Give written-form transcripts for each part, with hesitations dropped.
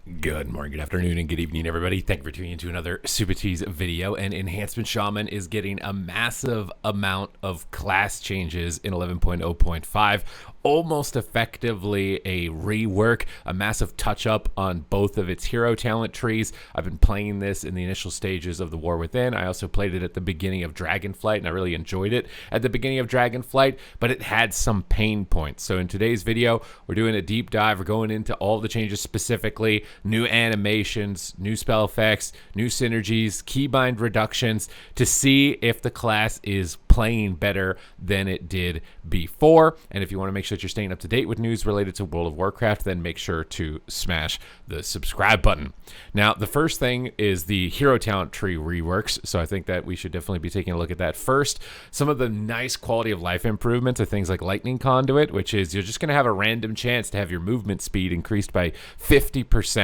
Good morning, good afternoon, and good evening, everybody. Thank you for tuning into another Supatease video. And Enhancement Shaman is getting a massive amount of class changes in 11.0.5, almost effectively a rework, a massive touch-up on both of its hero talent trees. I've been playing this in the initial stages of the War Within. I also played it at the beginning of Dragonflight, and I really enjoyed it at the beginning of Dragonflight, but it had some pain points. So in today's video, we're doing a deep dive. We're going into all the changes specifically, new animations, new spell effects, new synergies, keybind reductions to see if the class is playing better than it did before. And if you want to make sure that you're staying up to date with news related to World of Warcraft, then make sure to smash the subscribe button. Now, the first thing is the hero talent tree reworks. So I think that we should definitely be taking a look at that first. Some of the nice quality of life improvements are things like Lightning Conduit, which is you're just going to have a random chance to have your movement speed increased by 50%.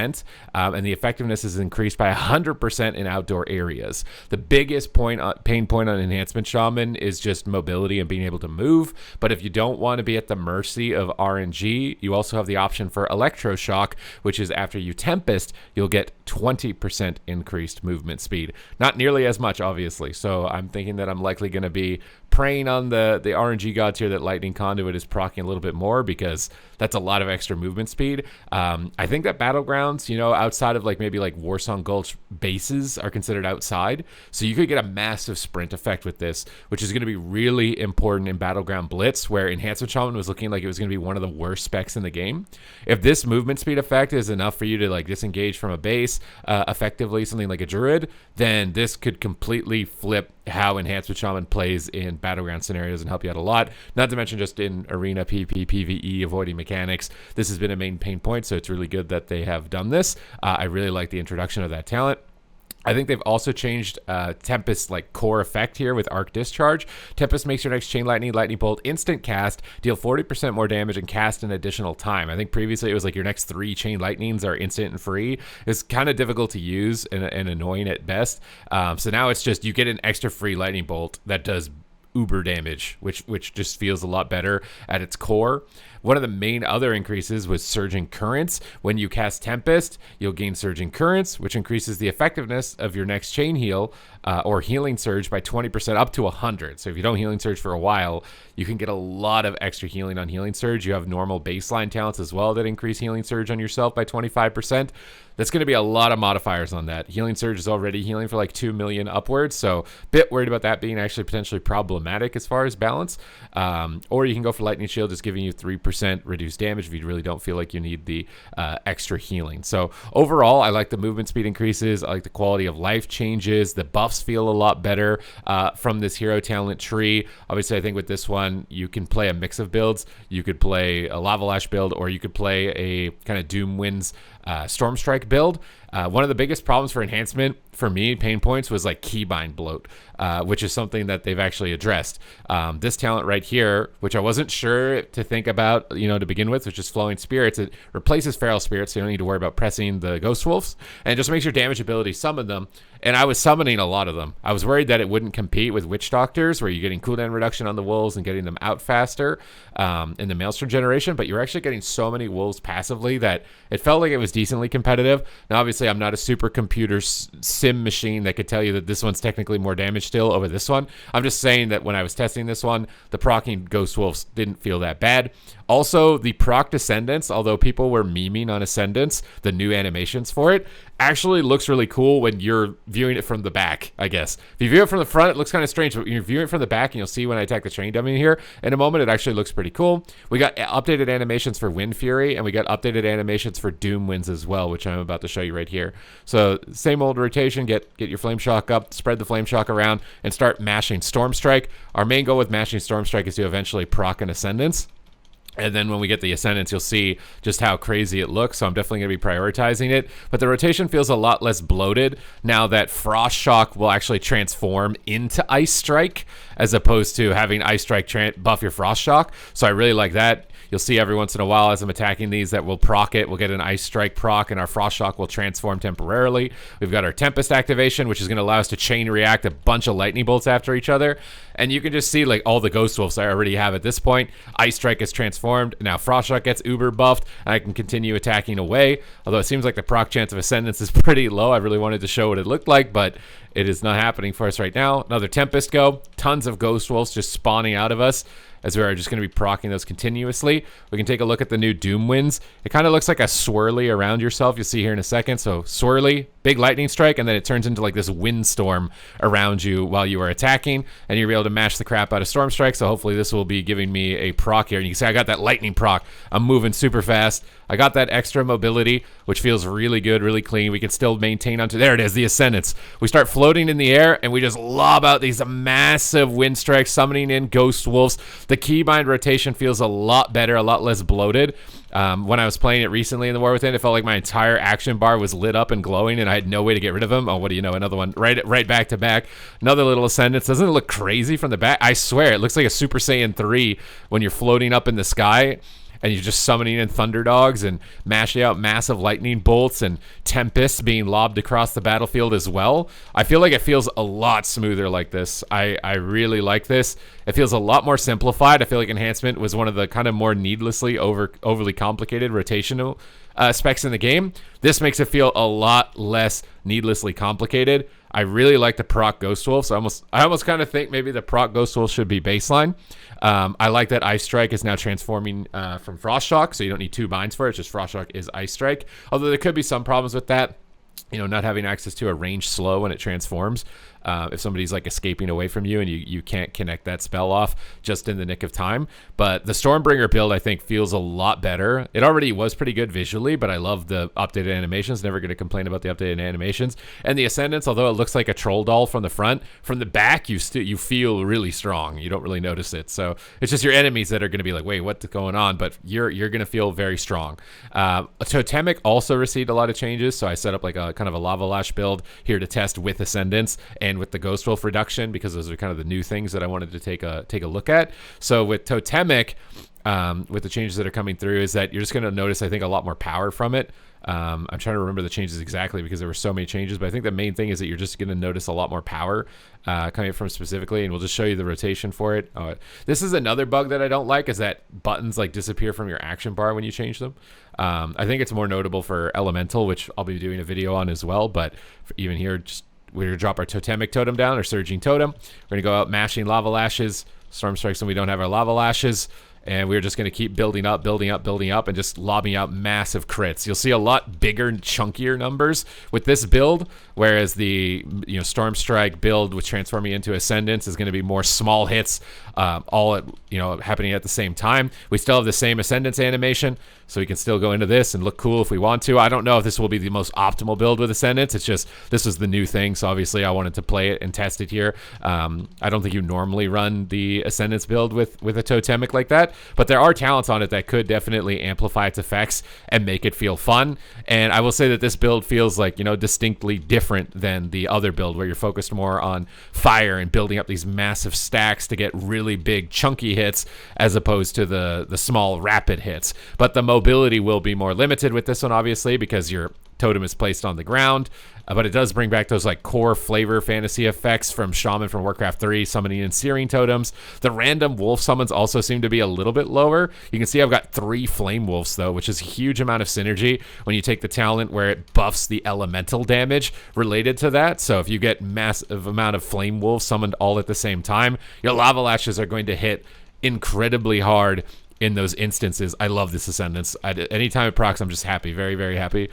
And the effectiveness is increased by 100% in outdoor areas. The biggest pain point on Enhancement Shaman is just mobility and being able to move. But if you don't want to be at the mercy of RNG, you also have the option for Electroshock, which is after you Tempest, you'll get 20% increased movement speed. Not nearly as much, obviously. So I'm thinking that I'm likely going to be praying on the RNG gods here that Lightning Conduit is proccing a little bit more, because that's a lot of extra movement speed. I think that Battlegrounds, outside of maybe Warsong Gulch bases are considered outside. So you could get a massive sprint effect with this, which is going to be really important in Battleground Blitz, where Enhancement Shaman was looking like it was going to be one of the worst specs in the game. If this movement speed effect is enough for you to disengage from a base effectively, something like a Druid, then this could completely flip how Enhancement Shaman plays in Battleground scenarios and help you out a lot. Not to mention just in Arena, PvP, PvE, avoiding mechanics. This has been a main pain point, so it's really good that they have done this. I really like the introduction of that talent. I think they've also changed Tempest's core effect here with Arc Discharge. Tempest makes your next Chain Lightning Bolt instant cast, deal 40% more damage, and cast an additional time. I think previously it was your next 3 Chain Lightnings are instant and free. It's kind of difficult to use and annoying at best. So now it's just you get an extra free Lightning Bolt that does uber damage, which just feels a lot better at its core. One of the main other increases was Surging Currents. When you cast Tempest, you'll gain Surging Currents, which increases the effectiveness of your next Chain Heal or Healing Surge by 20% up to 100. So if you don't Healing Surge for a while, you can get a lot of extra healing on Healing Surge. You have normal baseline talents as well that increase Healing Surge on yourself by 25%. That's going to be a lot of modifiers on that. Healing Surge is already healing for 2 million upwards, so a bit worried about that being actually potentially problematic as far as balance. Or you can go for Lightning Shield, just giving you 3% reduced damage if you really don't feel like you need the extra healing. So overall, I like the movement speed increases. I like the quality of life changes. The buffs feel a lot better from this hero talent tree. Obviously, I think with this one, you can play a mix of builds. You could play a Lava Lash build, or you could play a kind of Doom Winds Stormstrike build. One of the biggest problems for Enhancement, for me, pain points, was Keybind bloat, which is something that they've actually addressed. This talent right here, which I wasn't sure to think about, to begin with, which is Flowing Spirits, it replaces Feral Spirits, so you don't need to worry about pressing the Ghost Wolves, and it just makes your damage ability summon them. And I was summoning a lot of them. I was worried that it wouldn't compete with Witch Doctors, where you're getting cooldown reduction on the wolves and getting them out faster in the Maelstrom generation, but you're actually getting so many wolves passively that it felt like it was decently competitive. Now, obviously, I'm not a supercomputer sim machine that could tell you that this one's technically more damage still over this one. I'm just saying that when I was testing this one, the proccing Ghost Wolves didn't feel that bad. Also, the proc Ascendance, although people were memeing on Ascendance, the new animations for it, actually looks really cool when you're viewing it from the back, I guess. If you view it from the front, it looks kind of strange, but when you're viewing it from the back, and you'll see when I attack the train dummy here in a moment, it actually looks pretty cool. We got updated animations for Wind Fury, and we got updated animations for Doom Winds as well, which I'm about to show you right here. So same old rotation, get your Flame Shock up, spread the Flame Shock around, and start mashing Stormstrike. Our main goal with mashing Stormstrike is to eventually proc an Ascendance. And then when we get the Ascendance, you'll see just how crazy it looks. So I'm definitely going to be prioritizing it. But the rotation feels a lot less bloated now that Frost Shock will actually transform into Ice Strike, as opposed to having Ice Strike buff your Frost Shock. So I really like that. You'll see every once in a while as I'm attacking these that we'll proc it. We'll get an Ice Strike proc, and our Frost Shock will transform temporarily. We've got our Tempest activation, which is going to allow us to chain react a bunch of lightning bolts after each other. And you can just see like all the Ghost Wolves I already have at this point. Ice Strike is transformed. Now Frost Shock gets uber buffed, and I can continue attacking away. Although it seems like the proc chance of Ascendance is pretty low. I really wanted to show what it looked like, but it is not happening for us right now. Another Tempest go. Tons of Ghost Wolves just spawning out of us, as we are just going to be proccing those continuously. We can take a look at the new Doom Winds. It kind of looks like a swirly around yourself. You'll see here in a second. So swirly, big lightning strike, and then it turns into like this windstorm around you while you are attacking, and you'll be able to mash the crap out of Storm Strike. So hopefully this will be giving me a proc here. And you can see I got that lightning proc. I'm moving super fast. I got that extra mobility, which feels really good, really clean. We can still maintain onto, there it is, the Ascendance. We start floating in the air, and we just lob out these massive wind strikes, summoning in Ghost Wolves. The Keybind rotation feels a lot better, a lot less bloated. When I was playing it recently in the War Within, it felt like my entire action bar was lit up and glowing, and I had no way to get rid of them. Oh, what do you know? Another one right back to back. Another little Ascendance. Doesn't it look crazy from the back? I swear, it looks like a Super Saiyan 3 when you're floating up in the sky, and you're just summoning in Thunder Dogs and mashing out massive lightning bolts and tempests being lobbed across the battlefield as well. I feel like it feels a lot smoother like this. I really like this. It feels a lot more simplified. I feel like Enhancement was one of the kind of more needlessly overly complicated rotational specs in the game. This makes it feel a lot less needlessly complicated. I really like the proc Ghost Wolf, so I almost kind of think maybe the proc Ghost Wolf should be baseline. I like that Ice Strike is now transforming from Frost Shock, so you don't need 2 binds for it. It's just Frost Shock is Ice Strike. Although there could be some problems with that. You know, not having access to a range slow when it transforms. If somebody's like escaping away from you and you can't connect that spell off just in the nick of time. But the Stormbringer build, I think, feels a lot better. It already was pretty good visually, but I love the updated animations. Never going to complain about the updated animations. And the Ascendance, although it looks like a troll doll from the front, from the back, you feel really strong. You don't really notice it. So it's just your enemies that are going to be like, wait, what's going on? But you're going to feel very strong. Totemic also received a lot of changes, so I set up like a kind of a Lava Lash build here to test with Ascendance and with the Ghost Wolf reduction, because those are kind of the new things that I wanted to take a look at. So with Totemic, with the changes that are coming through, is that you're just going to notice, I think, a lot more power from it. I'm trying to remember the changes exactly because there were so many changes, but I think the main thing is that you're just going to notice a lot more power coming from specifically, and we'll just show you the rotation for it. This is another bug that I don't like, is that buttons like disappear from your action bar when you change them. I think it's more notable for Elemental, which I'll be doing a video on as well, but even here, just we're going to drop our Totemic Totem down, our Surging Totem. We're going to go out mashing Lava Lashes, Storm Strikes when we don't have our Lava Lashes, and we're just going to keep building up, and just lobbing out massive crits. You'll see a lot bigger and chunkier numbers with this build, whereas the Storm Strike build with transforming into Ascendance is going to be more small hits, all at, happening at the same time. We still have the same Ascendance animation, so we can still go into this and look cool if we want to. I don't know if this will be the most optimal build with Ascendance. It's just, this was the new thing, so obviously I wanted to play it and test it here. I don't think you normally run the Ascendance build with a Totemic like that, but there are talents on it that could definitely amplify its effects and make it feel fun. And I will say that this build feels like, distinctly different than the other build, where you're focused more on fire and building up these massive stacks to get really big chunky hits, as opposed to the small rapid hits. But the mobility will be more limited with this one, obviously, because your totem is placed on the ground, but it does bring back those like core flavor fantasy effects from Shaman from Warcraft 3, summoning in Searing Totems. The random wolf summons also seem to be a little bit lower. You can see I've got 3 Flame Wolves though, which is a huge amount of synergy when you take the talent where it buffs the elemental damage related to that. So if you get massive amount of Flame Wolves summoned all at the same time, your Lava Lashes are going to hit incredibly hard in those instances. I love this Ascendance. Anytime it procs, I'm just happy, very, very happy.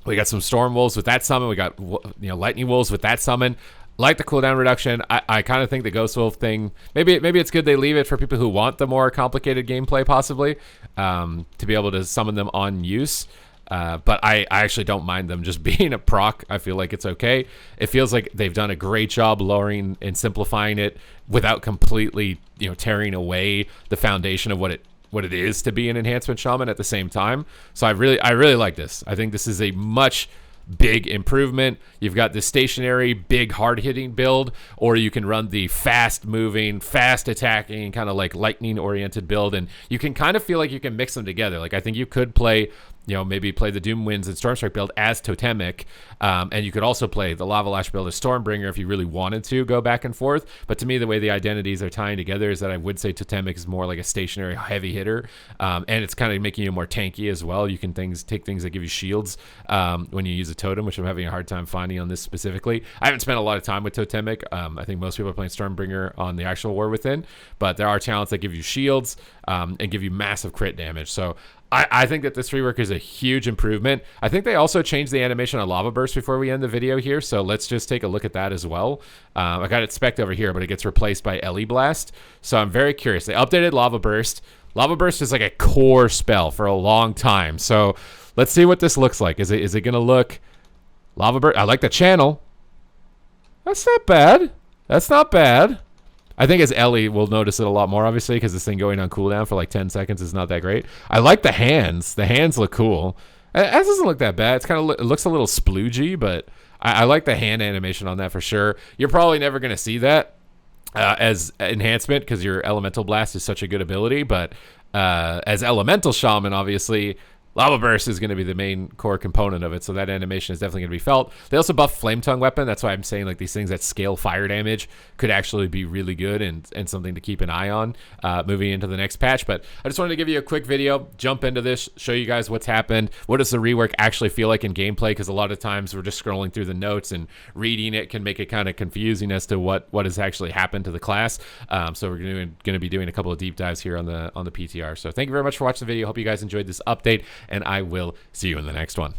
We got some Storm Wolves with that summon. We got Lightning Wolves with that summon. Like the cooldown reduction. I kind of think the Ghost Wolf thing, maybe it's good they leave it for people who want the more complicated gameplay, possibly, to be able to summon them on use. But I actually don't mind them just being a proc. I feel like it's okay. It feels like they've done a great job lowering and simplifying it without completely, tearing away the foundation of what it is to be an Enhancement Shaman at the same time. So I really like this. I think this is a much big improvement. You've got the stationary, big, hard-hitting build, or you can run the fast-moving, fast-attacking, kind of like lightning-oriented build, and you can kind of feel like you can mix them together. Like, I think you could play, maybe play the Doom Winds and Stormstrike build as Totemic, and you could also play the Lava Lash build as Stormbringer if you really wanted to go back and forth. But to me, the way the identities are tying together is that I would say Totemic is more like a stationary heavy hitter, and it's kind of making you more tanky as well. You can take things that give you shields when you use a totem, which I'm having a hard time finding on this specifically. I haven't spent a lot of time with Totemic. I think most people are playing Stormbringer on the actual War Within, but there are talents that give you shields and give you massive crit damage. So I think that this rework is a huge improvement. I think they also changed the animation on Lava Burst before we end the video here, so let's just take a look at that as well. I got it spec'd over here, but it gets replaced by Ellie Blast, so I'm very curious. They updated Lava Burst. Lava Burst is like a core spell for a long time, so let's see what this looks like. Is it going to look... Lava Burst... I like the channel. That's not bad. That's not bad. I think as Ellie, we'll notice it a lot more, obviously, because this thing going on cooldown for like 10 seconds is not that great. I like the hands. The hands look cool. It doesn't look that bad. It's kind of, it looks a little sploogey, but I like the hand animation on that for sure. You're probably never going to see that as enhancement because your Elemental Blast is such a good ability, but as Elemental Shaman, obviously... Lava Burst is going to be the main core component of it, so that animation is definitely going to be felt. They also buffed Flame Tongue Weapon. That's why I'm saying like these things that scale fire damage could actually be really good and something to keep an eye on moving into the next patch. But I just wanted to give you a quick video, jump into this, show you guys what's happened. What does the rework actually feel like in gameplay? Because a lot of times we're just scrolling through the notes and reading it can make it kind of confusing as to what has actually happened to the class. So we're going to be doing a couple of deep dives here on the PTR. So thank you very much for watching the video. Hope you guys enjoyed this update, and I will see you in the next one.